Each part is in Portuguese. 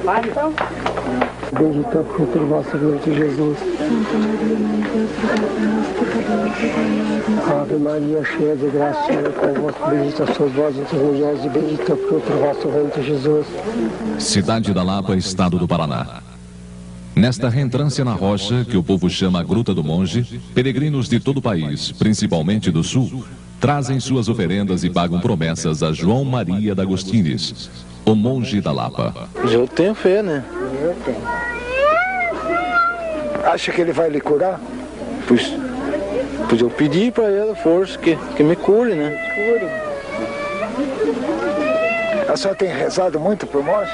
Vai então. Bendito é o fruto do vosso ventre, Jesus. Ave Maria, cheia de graça, Senhor é convosco. Bendita sois vós entre as mulheres, e bendito é o fruto do vosso ventre, Jesus. Cidade da Lapa, estado do Paraná. Nesta reentrância na rocha, que o povo chama a Gruta do Monge, peregrinos de todo o país, principalmente do sul, trazem suas oferendas e pagam promessas a João Maria D'Agostines, o monge da Lapa. Eu tenho fé, né? Eu tenho. Acha que ele vai lhe curar? Pois eu pedi para ela força que me cure, né? A senhora tem rezado muito pro monge?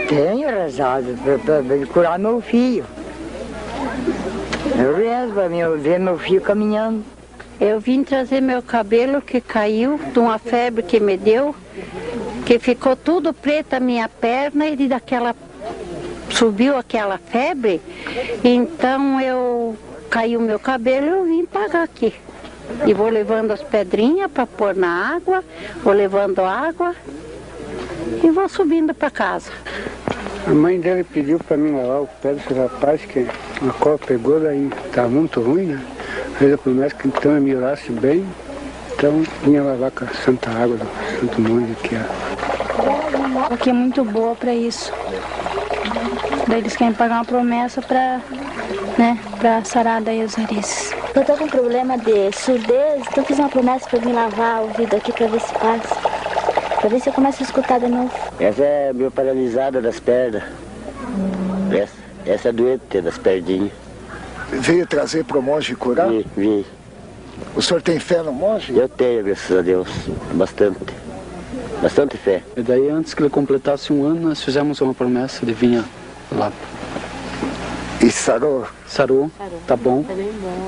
Tenho rezado para ele curar meu filho. Eu rezo para ver meu filho caminhando. Eu vim trazer meu cabelo que caiu de uma febre que me deu, que ficou tudo preto a minha perna e subiu aquela febre, então caiu meu cabelo e eu vim pagar aqui. E vou levando as pedrinhas para pôr na água, vou levando água e vou subindo para casa. A mãe dele pediu para mim lavar o pé desse rapaz que a copa pegou, daí tá muito ruim, né? Fez a promessa que então eu melhorasse bem, então vinha lavar com a santa água do Santo Monte aqui. Aqui é muito boa para isso. Daí eles querem pagar uma promessa para sarar daí os varizes. Eu tô com problema de surdez, então fiz uma promessa para vir lavar o ouvido aqui para ver se passa. Para ver se eu começo a escutar de novo. Essa é meio paralisada das pernas. Essa é doente das perdinhas. Veio trazer para o monge curar? Vim. O senhor tem fé no monge? Eu tenho, graças a Deus. Bastante fé. E daí, antes que ele completasse um ano, nós fizemos uma promessa de vir lá. E sarou? Sarou, tá bom.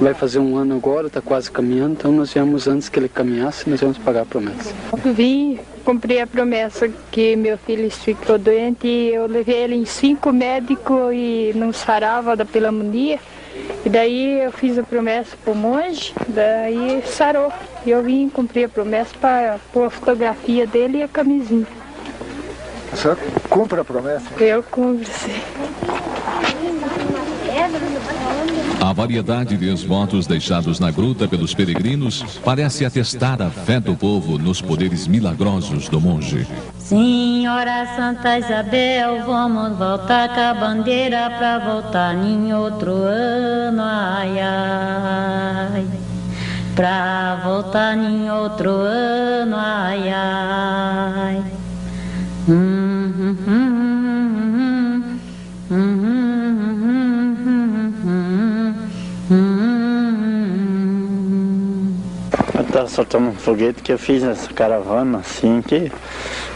Vai fazer um ano agora, tá quase caminhando, então nós viemos antes que ele caminhasse, nós vamos pagar a promessa. Eu vim, cumpri a promessa que meu filho ficou doente e eu levei ele em 5 médicos e não sarava da pneumonia. E daí eu fiz a promessa pro monge, daí sarou. E eu vim cumprir a promessa para pôr a fotografia dele e a camisinha. O senhor cumpre a promessa? Eu cumpro, sim. A variedade de esvotos deixados na gruta pelos peregrinos parece atestar a fé do povo nos poderes milagrosos do monge. Senhora Santa Isabel, vamos voltar com a bandeira pra voltar em outro ano, ai, ai. Pra voltar em outro ano, ai, ai. Tá soltando um foguete que eu fiz nessa caravana, assim, que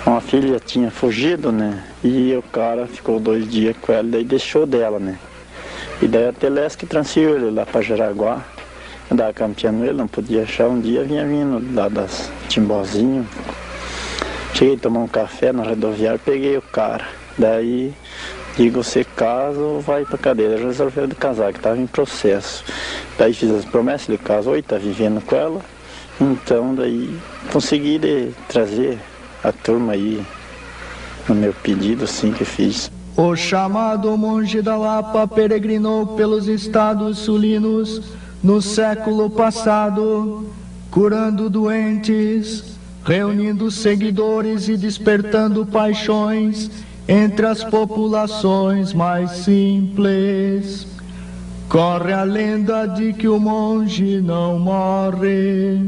uma filha tinha fugido, né? E o cara ficou 2 dias com ela, daí deixou dela, né? E daí a Telesque transferiu ele lá pra Jaraguá. Andava campeando ele, não podia achar. Um dia vinha vindo lá das Timbozinho. Cheguei a tomar um café na rodoviária, peguei o cara. Daí, digo, você casa ou vai pra cadeia? Ele resolveu de casar, que tava em processo. Daí fiz as promessas, ele casou e tá vivendo com ela. Então, daí, consegui trazer a turma aí no meu pedido, assim, que fiz. O chamado monge da Lapa peregrinou pelos estados sulinos no século passado, curando doentes, reunindo seguidores e despertando paixões entre as populações mais simples. Corre a lenda de que o monge não morre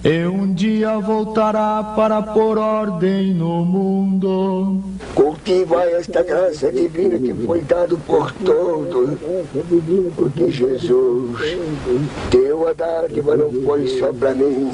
e um dia voltará para pôr ordem no mundo. Cultivai esta graça divina que foi dado por todos, porque Jesus deu a dádiva, não foi só para mim,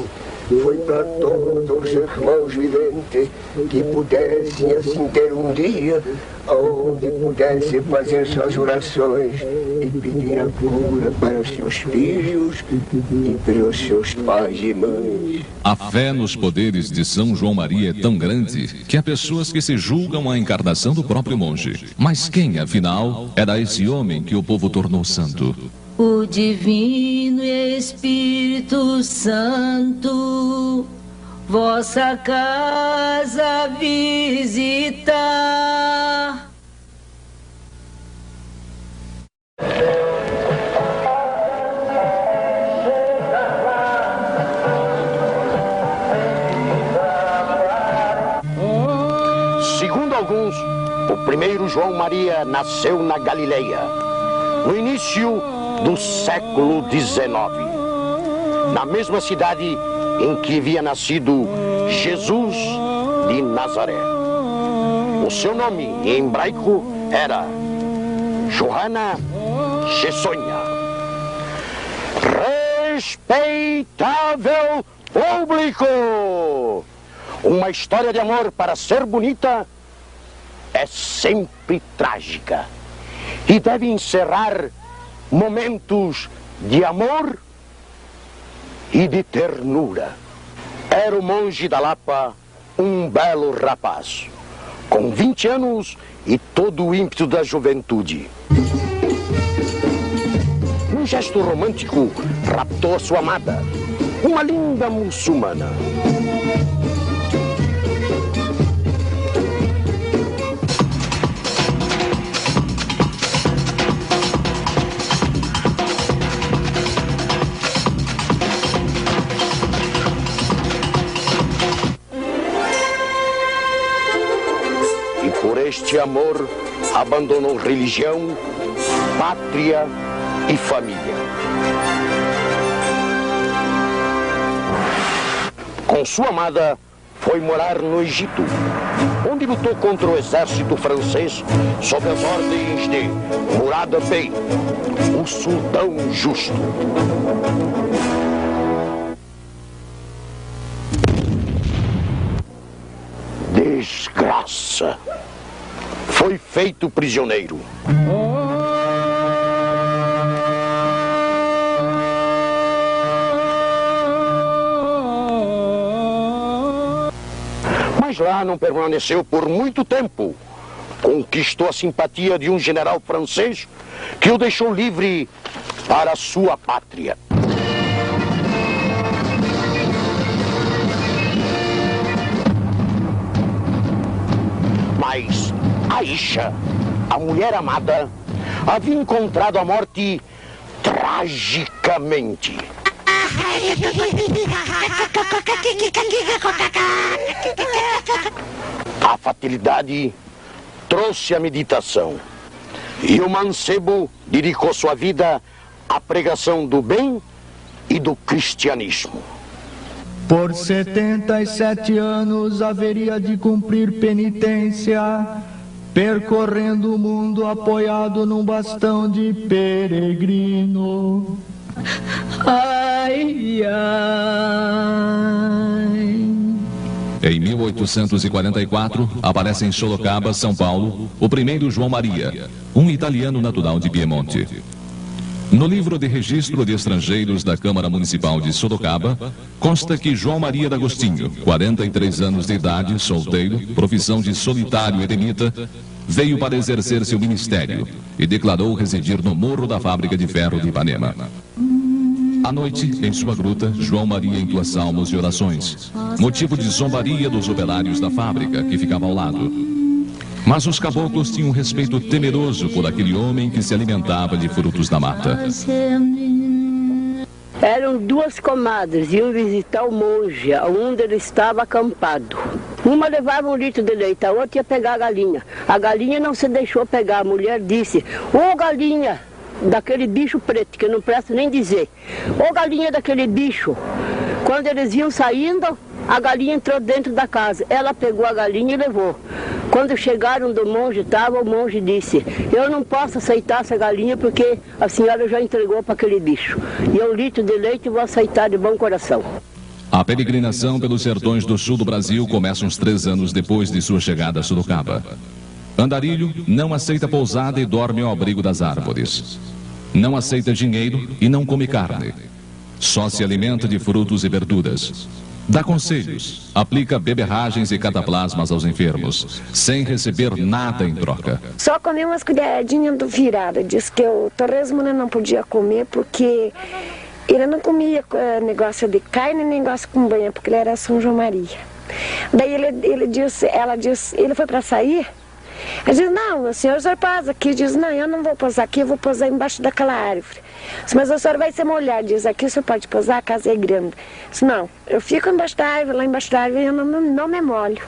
foi para todos os irmãos viventes que pudessem assim ter um dia onde pudessem fazer suas orações e pedir a cura para os seus filhos e para os seus pais e mães. A fé nos poderes de São João Maria é tão grande que há pessoas que se julgam a encarnação do próprio monge. Mas quem, afinal, era esse homem que o povo tornou santo? O Divino Espírito Santo, vossa casa visita, primeiro João Maria nasceu na Galileia, no início do século XIX, na mesma cidade em que havia nascido Jesus de Nazaré. O seu nome em hebraico era Johanna Chesonha. Respeitável público! Uma história de amor, para ser bonita, é sempre trágica e deve encerrar momentos de amor e de ternura. Era o monge da Lapa, um belo rapaz, com 20 anos e todo o ímpeto da juventude. Num gesto romântico, raptou a sua amada, uma linda muçulmana. Por este amor, abandonou religião, pátria e família. Com sua amada, foi morar no Egito, onde lutou contra o exército francês sob as ordens de Murad Bey, o sultão justo. Desgraça! Foi feito prisioneiro. Mas lá não permaneceu por muito tempo. Conquistou a simpatia de um general francês que o deixou livre para a sua pátria. Mas Aisha, a mulher amada, havia encontrado a morte tragicamente. A fatalidade trouxe a meditação e o mancebo dedicou sua vida à pregação do bem e do cristianismo. Por 77 anos haveria de cumprir penitência, percorrendo o mundo apoiado num bastão de peregrino. Ai, ai. Em 1844, aparece em Sorocaba, São Paulo, o primeiro João Maria, um italiano natural de Piemonte. No livro de registro de estrangeiros da Câmara Municipal de Sorocaba, consta que João Maria D'Agostinho, 43 anos de idade, solteiro, profissão de solitário eremita, veio para exercer seu ministério e declarou residir no Morro da Fábrica de Ferro de Ipanema. À noite, em sua gruta, João Maria entoa salmos e orações, motivo de zombaria dos operários da fábrica, que ficava ao lado. Mas os caboclos tinham um respeito temeroso por aquele homem que se alimentava de frutos da mata. Eram duas comadres, iam visitar o monge, onde ele estava acampado. Uma levava 1 litro de leite, a outra ia pegar a galinha. A galinha não se deixou pegar, a mulher disse: ô galinha daquele bicho preto, que eu não presto nem dizer. Ô galinha daquele bicho. Quando eles iam saindo, a galinha entrou dentro da casa. Ela pegou a galinha e levou. Quando chegaram do monge, o monge disse: eu não posso aceitar essa galinha porque a senhora já entregou para aquele bicho. E 1 litro de leite eu vou aceitar de bom coração. A peregrinação pelos sertões do sul do Brasil começa uns 3 anos depois de sua chegada a Sorocaba. Andarilho não aceita pousada e dorme ao abrigo das árvores. Não aceita dinheiro e não come carne. Só se alimenta de frutos e verduras. Dá conselhos, aplica beberragens e cataplasmas aos enfermos, sem receber nada em troca. Só comi umas colheradinhas do virado. Diz que o torresmo não podia comer porque ele não comia negócio de carne, negócio com banha, porque ele era São João Maria. Daí ela disse, ele foi para sair Ele diz, não, o senhor pousa aqui. Diz, não, eu não vou pousar aqui, eu vou pousar embaixo daquela árvore. Diz, mas a senhora vai se molhar. Diz, aqui o senhor pode pousar, a casa é grande. Diz, não, eu fico embaixo da árvore, lá embaixo da árvore, eu não me molho.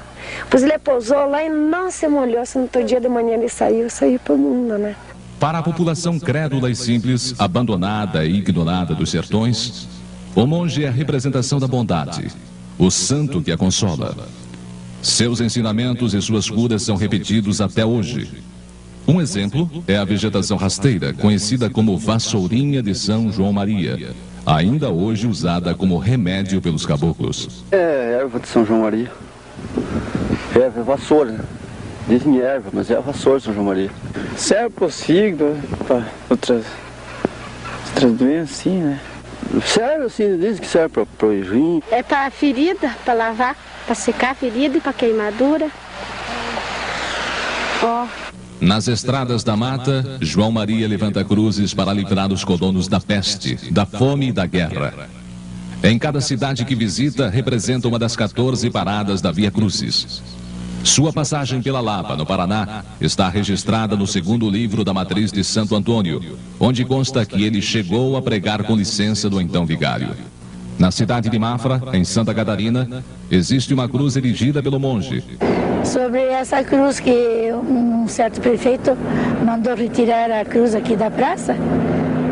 Pois ele pousou lá e não se molhou, se no outro dia de manhã ele saiu para o mundo, né? Para a população crédula e simples, abandonada e ignorada dos sertões, o monge é a representação da bondade, o santo que a consola. Seus ensinamentos e suas curas são repetidos até hoje. Um exemplo é a vegetação rasteira, conhecida como vassourinha de São João Maria, ainda hoje usada como remédio pelos caboclos. É erva de São João Maria. É vassoura. Dizem erva, mas é a vassoura de São João Maria. Serve para os fígados, para outras doenças, sim, né? Serve assim, dizem que serve para o rim. É para ferida, para lavar, para secar a ferida e para queimadura. Ó. Nas estradas da mata, João Maria levanta cruzes para livrar os colonos da peste, da fome e da guerra. Em cada cidade que visita, representa uma das 14 paradas da Via Crucis. Sua passagem pela Lapa, no Paraná, está registrada no segundo livro da Matriz de Santo Antônio, onde consta que ele chegou a pregar com licença do então vigário. Na cidade de Mafra, em Santa Catarina, existe uma cruz erigida pelo monge. Sobre essa cruz que um certo prefeito mandou retirar a cruz aqui da praça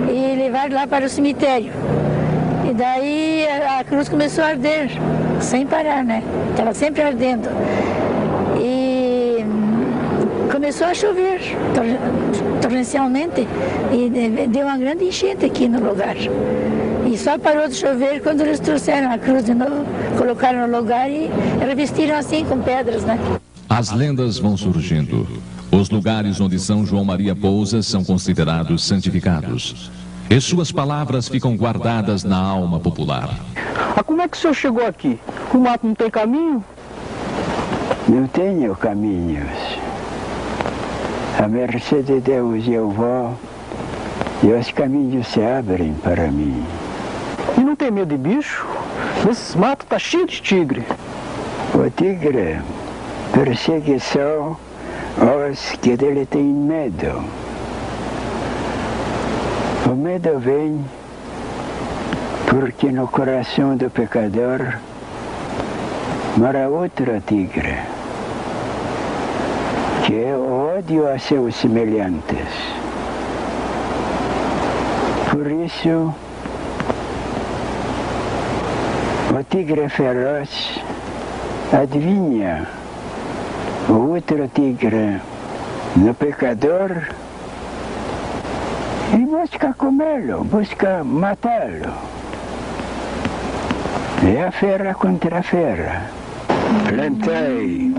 e levar lá para o cemitério. E daí a cruz começou a arder, sem parar, né? Estava sempre ardendo. E começou a chover torrencialmente e deu uma grande enchente aqui no lugar. E só parou de chover quando eles trouxeram a cruz de novo, colocaram no lugar e revestiram assim com pedras, né? As lendas vão surgindo. Os lugares onde São João Maria pousa são considerados santificados. E suas palavras ficam guardadas na alma popular. Ah, como é que o senhor chegou aqui? O mato não tem caminho? Não tenho caminhos. A mercê de Deus eu vou e os caminhos se abrem para mim. E não tem medo de bicho? Nesses matos tá cheio de tigre. O tigre persegue só os que dele têm medo. O medo vem porque no coração do pecador mora outro tigre, que é o ódio a seus semelhantes. Por isso, o tigre feroz adivinha o outro tigre no pecador e busca comê-lo, busca matá-lo. É a fera contra a fera. Plantei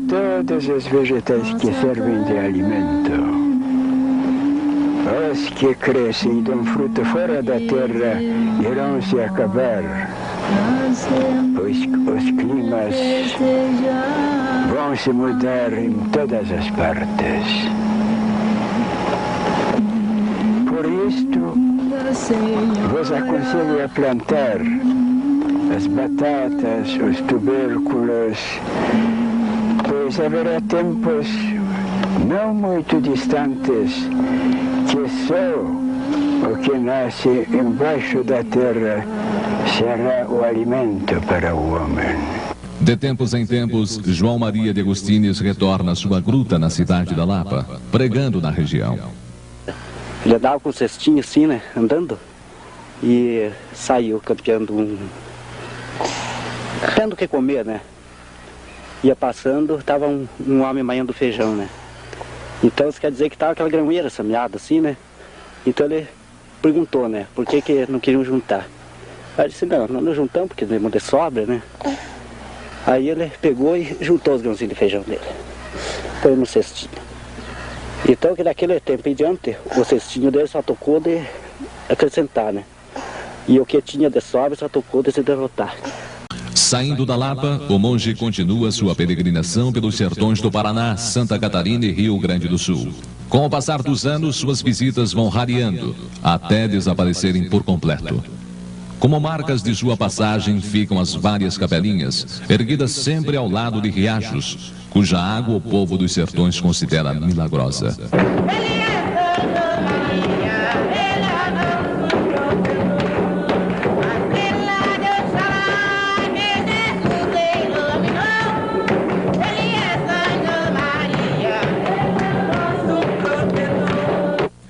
todos os vegetais que servem de alimento. Os que crescem e dão fruto fora da terra irão se acabar. Os climas vão se mudar em todas as partes. Por isto, vos aconselho a plantar as batatas, os tubérculos, pois haverá tempos não muito distantes que só o que nasce embaixo da terra será o alimento para o homem. De tempos em tempos, João Maria de Agostines retorna à sua gruta na cidade da Lapa, pregando na região. Ele andava com o cestinho assim, né, andando, e saiu campeando tendo o que comer, né. Ia passando, estava um homem maiando feijão, né. Então isso quer dizer que estava aquela grameira semeada assim, né. Então ele perguntou, né, por que não queriam juntar. Aí ele disse, não juntamos porque não é de sobra, né. Aí ele pegou e juntou os grãozinhos de feijão dele, põe no cestinho. Então que daquele tempo em diante, o cestinho dele só tocou de acrescentar, né? E o que tinha de sobra só tocou de se derrotar. Saindo da Lapa, o monge continua sua peregrinação pelos sertões do Paraná, Santa Catarina e Rio Grande do Sul. Com o passar dos anos, suas visitas vão rareando, até desaparecerem por completo. Como marcas de sua passagem ficam as várias capelinhas, erguidas sempre ao lado de riachos, cuja água o povo dos sertões considera milagrosa.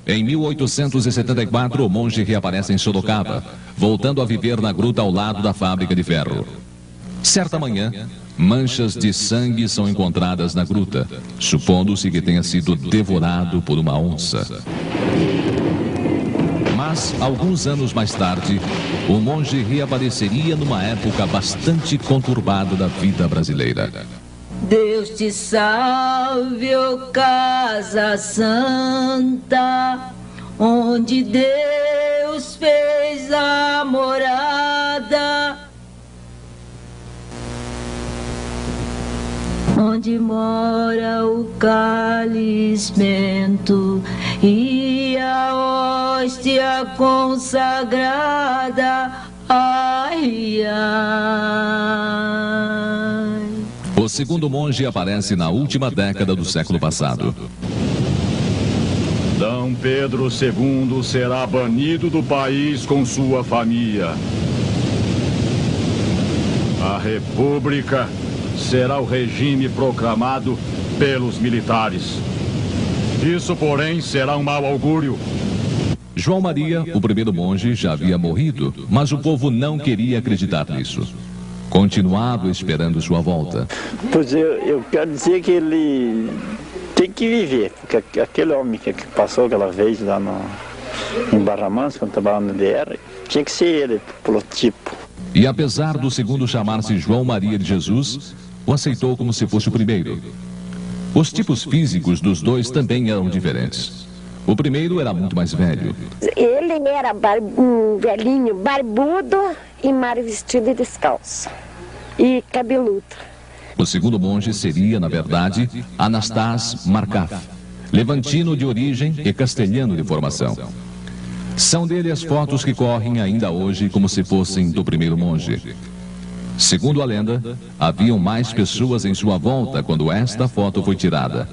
Em 1874, o monge reaparece em Sorocaba, voltando a viver na gruta ao lado da fábrica de ferro. Certa manhã, manchas de sangue são encontradas na gruta, supondo-se que tenha sido devorado por uma onça. Mas, alguns anos mais tarde, o monge reapareceria numa época bastante conturbada da vida brasileira. Deus te salve, ó casa santa, onde Deus fez a morada, onde mora o cálice bento e a hóstia consagrada. Ai, ai. O segundo monge aparece na última década do século passado. D. Pedro II será banido do país com sua família. A República será o regime proclamado pelos militares. Isso, porém, será um mau augúrio. João Maria, o primeiro monge, já havia morrido, mas o povo não queria acreditar nisso. Continuava esperando sua volta. Pois eu quero dizer que ele tem que viver, porque aquele homem que passou aquela vez lá em Barra Mansa, quando trabalhava no DR, tinha que ser ele, pelo tipo. E apesar do segundo chamar-se João Maria de Jesus, o aceitou como se fosse o primeiro. Os tipos físicos dos dois também eram diferentes. O primeiro era muito mais velho. Ele era um velhinho barbudo e mal vestido e descalço. E cabeludo. O segundo monge seria, na verdade, Anastas Markaf, levantino de origem e castelhano de formação. São dele as fotos que correm ainda hoje como se fossem do primeiro monge. Segundo a lenda, haviam mais pessoas em sua volta quando esta foto foi tirada.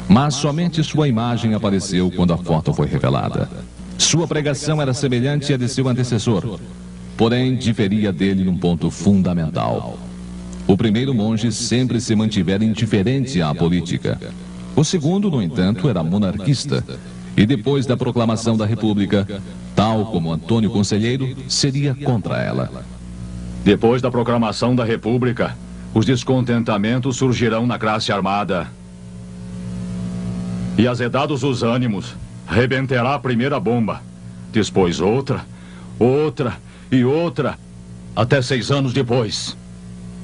Mas somente sua imagem apareceu quando a foto foi revelada. Sua pregação era semelhante à de seu antecessor, porém diferia dele num ponto fundamental. O primeiro monge sempre se mantivera indiferente à política. O segundo, no entanto, era monarquista, e depois da proclamação da República, tal como Antônio Conselheiro, seria contra ela. Depois da proclamação da República, os descontentamentos surgirão na classe armada. E azedados os ânimos, rebentará a primeira bomba, depois outra, outra e outra, até 6 anos depois.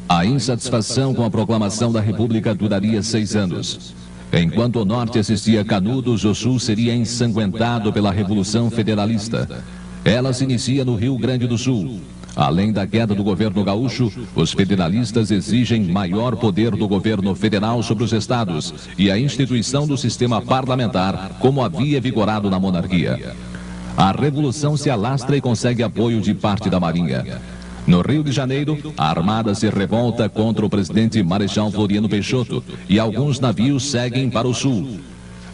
A insatisfação com a proclamação da República duraria 6 anos. Enquanto o Norte assistia canudos, o Sul seria ensanguentado pela Revolução Federalista. Ela se inicia no Rio Grande do Sul. Além da queda do governo gaúcho, os federalistas exigem maior poder do governo federal sobre os estados e a instituição do sistema parlamentar, como havia vigorado na monarquia. A revolução se alastra e consegue apoio de parte da Marinha. No Rio de Janeiro, a Armada se revolta contra o presidente Marechal Floriano Peixoto e alguns navios seguem para o sul.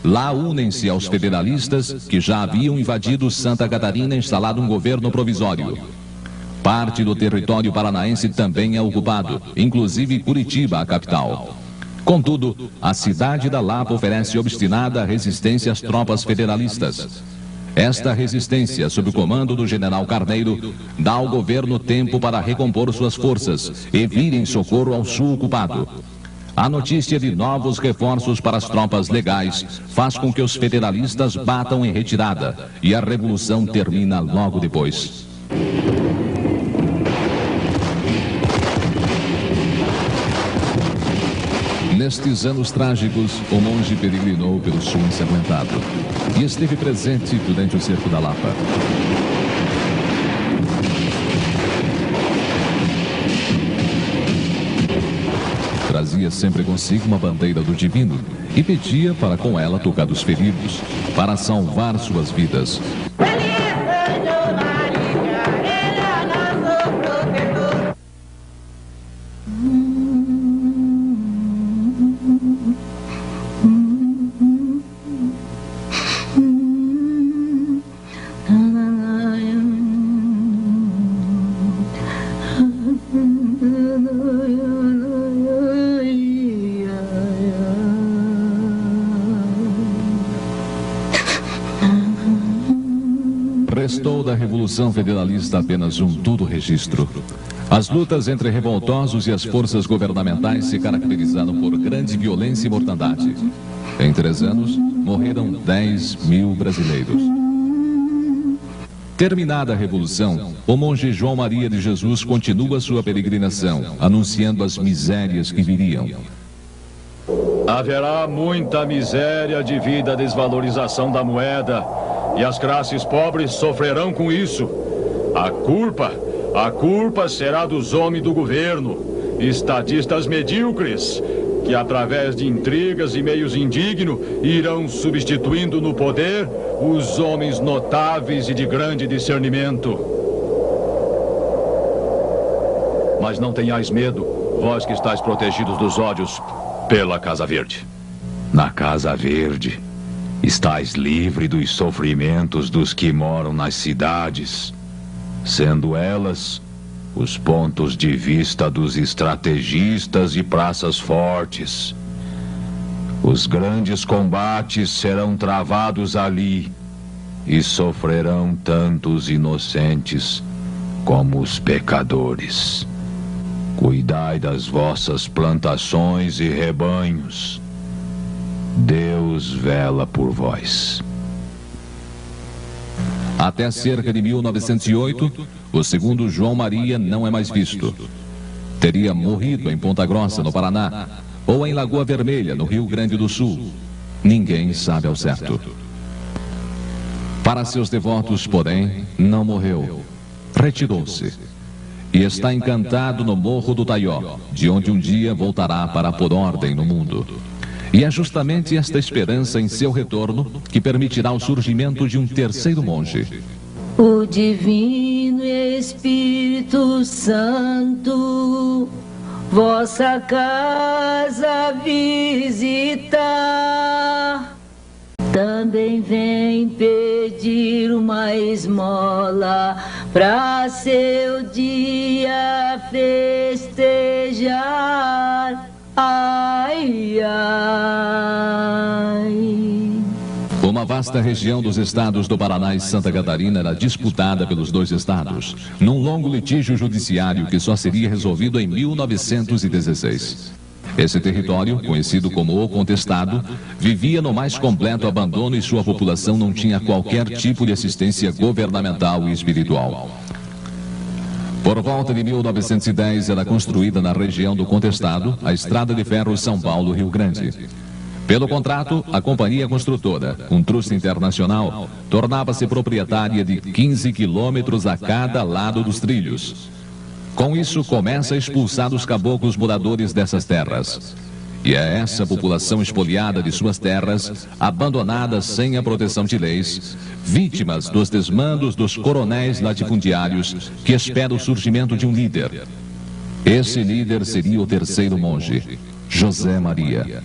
Lá unem-se aos federalistas que já haviam invadido Santa Catarina e instalado um governo provisório. Parte do território paranaense também é ocupado, inclusive Curitiba, a capital. Contudo, a cidade da Lapa oferece obstinada resistência às tropas federalistas. Esta resistência, sob o comando do general Carneiro, dá ao governo tempo para recompor suas forças e vir em socorro ao sul ocupado. A notícia de novos reforços para as tropas legais faz com que os federalistas batam em retirada e a revolução termina logo depois. Nestes anos trágicos, o monge peregrinou pelo sul ensanguentado e esteve presente durante o cerco da Lapa. Trazia sempre consigo uma bandeira do divino e pedia para com ela tocar dos feridos, para salvar suas vidas. Restou da Revolução Federalista apenas um duro registro. As lutas entre revoltosos e as forças governamentais se caracterizaram por grande violência e mortandade. Em 3 anos, morreram 10.000 brasileiros. Terminada a Revolução, o monge João Maria de Jesus continua sua peregrinação, anunciando as misérias que viriam. Haverá muita miséria devido à desvalorização da moeda, e as classes pobres sofrerão com isso. A culpa será dos homens do governo, estadistas medíocres, que através de intrigas e meios indignos irão substituindo no poder os homens notáveis e de grande discernimento. Mas não tenhais medo, vós que estáis protegidos dos ódios pela Casa Verde. Na Casa Verde, estáis livre dos sofrimentos dos que moram nas cidades, sendo elas os pontos de vista dos estrategistas e praças fortes. Os grandes combates serão travados ali e sofrerão tanto os inocentes como os pecadores. Cuidai das vossas plantações e rebanhos. Deus vela por vós. Até cerca de 1908, o segundo João Maria não é mais visto. Teria morrido em Ponta Grossa, no Paraná, ou em Lagoa Vermelha, no Rio Grande do Sul. Ninguém sabe ao certo. Para seus devotos, porém, não morreu. Retirou-se. E está encantado no Morro do Taió, de onde um dia voltará para pôr ordem no mundo. E é justamente esta esperança em seu retorno que permitirá o surgimento de um terceiro monge. O Divino Espírito Santo, vossa casa visitar, também vem pedir uma esmola pra seu dia festejar. Ai, ai. Uma vasta região dos estados do Paraná e Santa Catarina era disputada pelos dois estados, num longo litígio judiciário que só seria resolvido em 1916. Esse território, conhecido como O Contestado, vivia no mais completo abandono e sua população não tinha qualquer tipo de assistência governamental e espiritual. Por volta de 1910, era construída na região do Contestado a Estrada de Ferro São Paulo-Rio Grande. Pelo contrato, a companhia construtora, um truste internacional, tornava-se proprietária de 15 quilômetros a cada lado dos trilhos. Com isso, começa a expulsar os caboclos moradores dessas terras. E é essa população espoliada de suas terras, abandonada sem a proteção de leis, vítimas dos desmandos dos coronéis latifundiários, que espera o surgimento de um líder. Esse líder seria o terceiro monge, José Maria.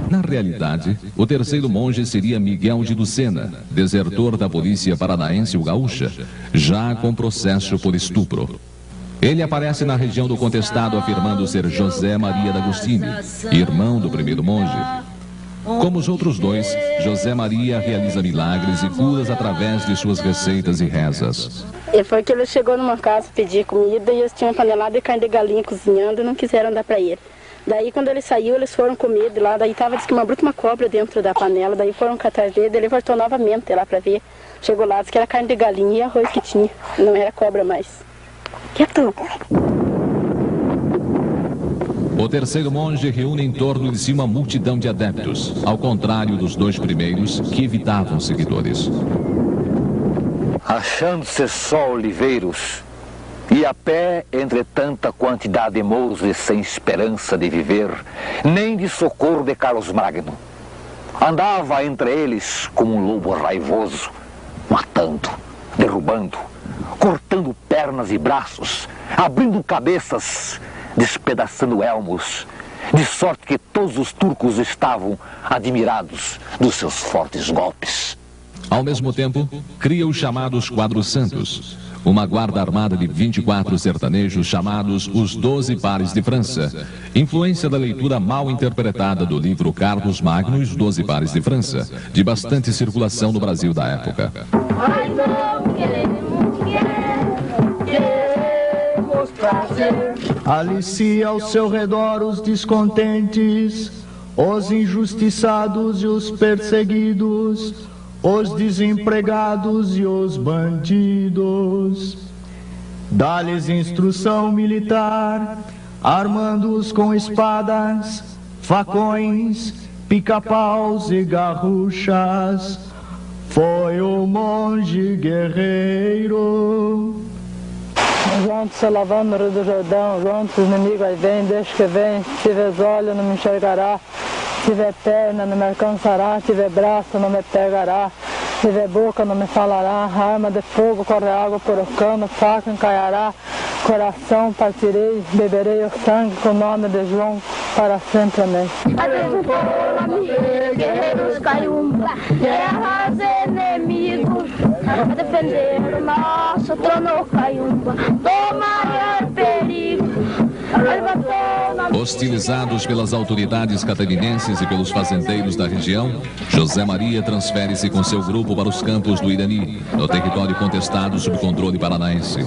Na realidade, o terceiro monge seria Miguel de Lucena, desertor da polícia paranaense ou gaúcha, já com processo por estupro. Ele aparece na região do Contestado afirmando ser José Maria D'Agostini, irmão do primeiro monge. Como os outros dois, José Maria realiza milagres e curas através de suas receitas e rezas. E foi que ele chegou numa casa pedir comida e eles tinham panelada de carne de galinha cozinhando e não quiseram dar para ele. Daí quando ele saiu, eles foram comer de lá, daí tava, disse que uma cobra dentro da panela, daí foram catar ele, ele voltou novamente lá para ver. Chegou lá, disse que era carne de galinha e arroz que tinha, não era cobra mais. Quieto! O terceiro monge reúne em torno de si uma multidão de adeptos, ao contrário dos dois primeiros, que evitavam seguidores. Achando-se só oliveiros, e a pé entre tanta quantidade de mouros e sem esperança de viver, nem de socorro de Carlos Magno, andava entre eles como um lobo raivoso, matando, derrubando, cortando pernas e braços, abrindo cabeças, despedaçando elmos, de sorte que todos os turcos estavam admirados dos seus fortes golpes. Ao mesmo tempo, cria os chamados quadros santos, uma guarda armada de 24 sertanejos chamados os 12 Pares de França, influência da leitura mal interpretada do livro Carlos Magno e os 12 Pares de França, de bastante circulação no Brasil da época. Alicia ao seu redor os descontentes, os injustiçados e os perseguidos, os desempregados e os bandidos. Dá-lhes instrução militar, armando-os com espadas, facões, pica-paus e garruchas. Foi o monge guerreiro. Juntos se lavando no Rio do Jordão, juntos os inimigos aí vem, deixa que vem. Se tiver olhos não me enxergará, se tiver perna não me alcançará, se tiver braço não me pegará, se tiver boca não me falará, arma de fogo corre água por o cano, faca encaiará, coração partirei, beberei o sangue com o nome de João para sempre, amém. Guerreiros caiumba, guerras inimigos, a defender o nosso trono caiumba, do maior perigo. Hostilizados pelas autoridades catarinenses e pelos fazendeiros da região, José Maria transfere-se com seu grupo para os campos do Irani, no território contestado sob controle paranaense.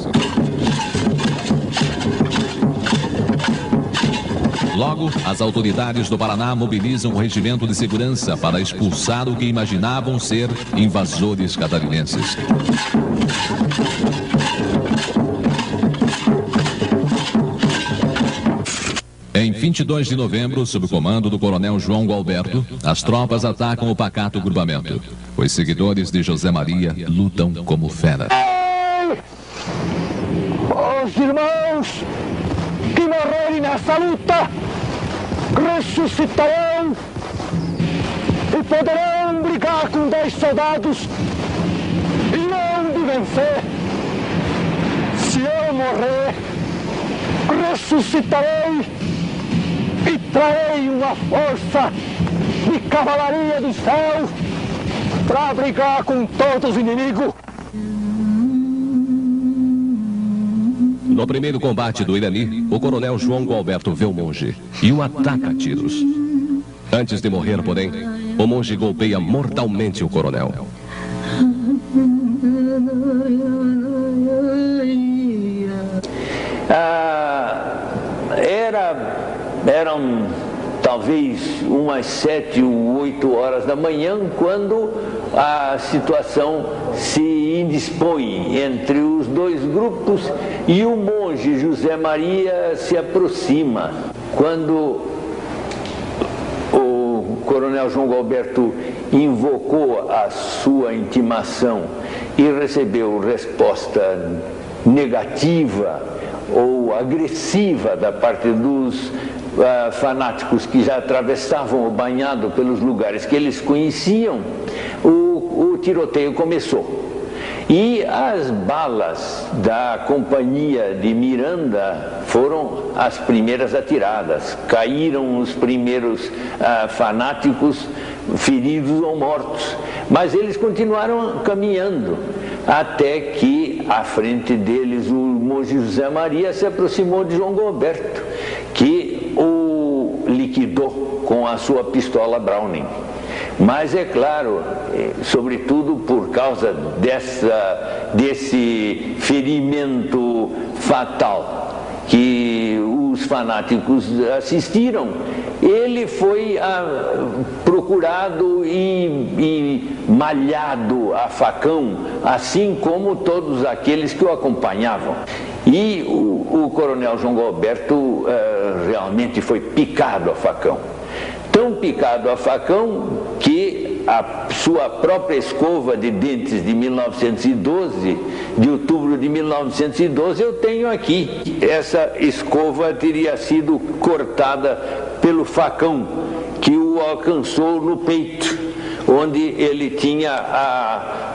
Logo, as autoridades do Paraná mobilizam o regimento de segurança para expulsar o que imaginavam ser invasores catarinenses. Em 22 de novembro, sob o comando do coronel João Gualberto, as tropas atacam o pacato grupamento. Os seguidores de José Maria lutam como feras. Os irmãos que morrerem nessa luta ressuscitarão e poderão brigar com 10 soldados e não de vencer. Se eu morrer, ressuscitarei e trarei uma força de cavalaria do céu para brigar com todos os inimigos. No primeiro combate do Irani, o coronel João Gualberto vê o monge e o ataca a tiros. Antes de morrer, porém, o monge golpeia mortalmente o coronel. Eram talvez umas 7 ou 8 horas da manhã, quando a situação se indispõe entre os dois grupos e o monge José Maria se aproxima. Quando o coronel João Gualberto invocou a sua intimação e recebeu resposta negativa ou agressiva da parte dos fanáticos que já atravessavam o banhado pelos lugares que eles conheciam, o tiroteio começou. E as balas da companhia de Miranda foram as primeiras atiradas. Caíram os primeiros fanáticos feridos ou mortos. Mas eles continuaram caminhando, até que à frente deles o monge José Maria se aproximou de João Gualberto, que o liquidou com a sua pistola Browning. Mas é claro, sobretudo por causa desse ferimento fatal que os fanáticos assistiram, ele foi procurado e malhado a facão, assim como todos aqueles que o acompanhavam. E o coronel João Gualberto realmente foi picado a facão. Tão picado a facão que a sua própria escova de dentes de 1912, de outubro de 1912, eu tenho aqui. Essa escova teria sido cortada pelo facão que o alcançou no peito, onde ele tinha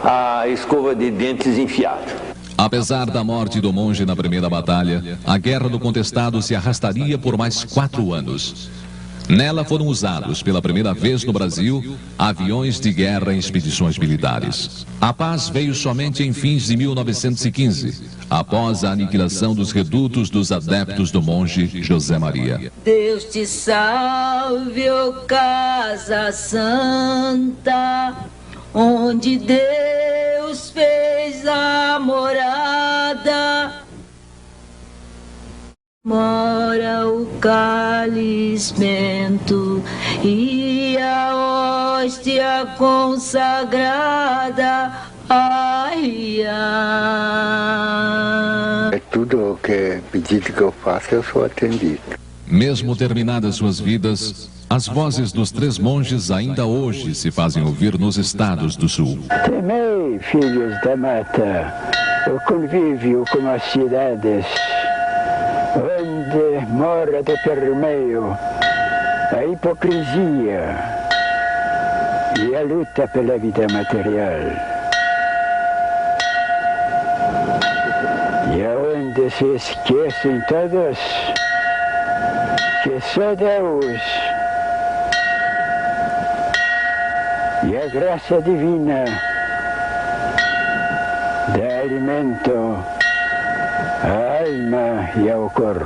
a escova de dentes enfiada. Apesar da morte do monge na primeira batalha, a guerra do contestado se arrastaria por mais 4 anos. Nela foram usados pela primeira vez no Brasil aviões de guerra em expedições militares. A paz veio somente em fins de 1915, após a aniquilação dos redutos dos adeptos do monge José Maria. Deus te salve, ó casa santa, onde Deus fez a morada. Mora o cálice bento e a hóstia consagrada. Ai, ai. É tudo o que pedido que eu faço, eu sou atendido. Mesmo terminadas suas vidas, as vozes dos três monges ainda hoje se fazem ouvir nos estados do sul. Temei, filhos da mata, o convívio com as cidades, onde mora de permeio a hipocrisia e a luta pela vida material. E aonde se esquecem todos que só Deus e a graça divina dá alimento à alma e ao corpo.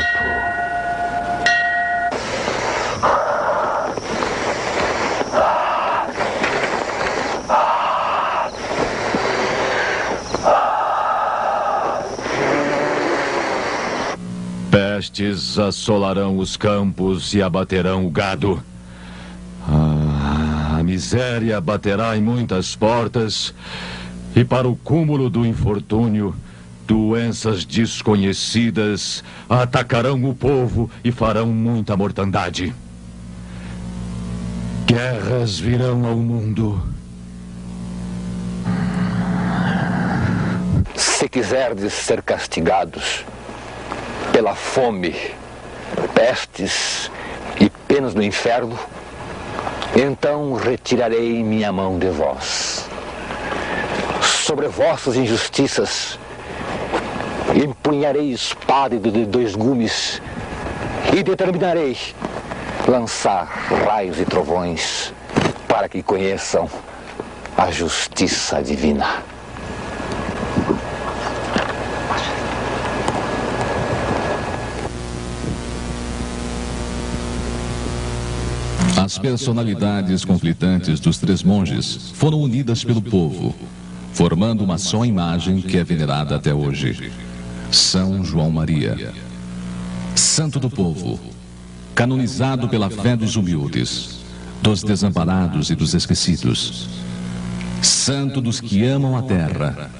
Pestes assolarão os campos e abaterão o gado. A miséria baterá em muitas portas, e para o cúmulo do infortúnio, doenças desconhecidas atacarão o povo e farão muita mortandade. Guerras virão ao mundo. Se quiserdes ser castigados pela fome, pestes e penas no inferno, então retirarei minha mão de vós. Sobre vossas injustiças empunharei espada de 2 gumes e determinarei lançar raios e trovões para que conheçam a justiça divina. As personalidades conflitantes dos três monges foram unidas pelo povo, formando uma só imagem que é venerada até hoje: São João Maria, santo do povo, canonizado pela fé dos humildes, dos desamparados e dos esquecidos, santo dos que amam a terra,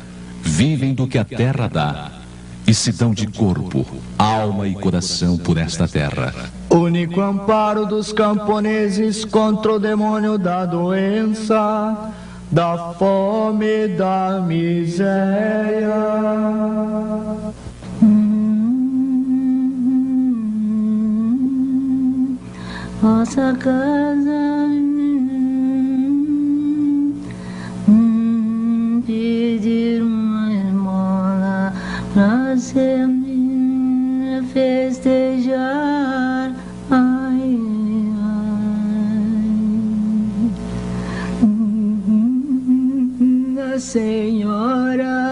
vivem do que a terra dá e se dão de corpo, alma e coração por esta terra. Único amparo dos camponeses contra o demônio da doença, da fome, da miséria. Nossa casa pedir uma esmola pra ser festejar. Ai, ai. A Senhora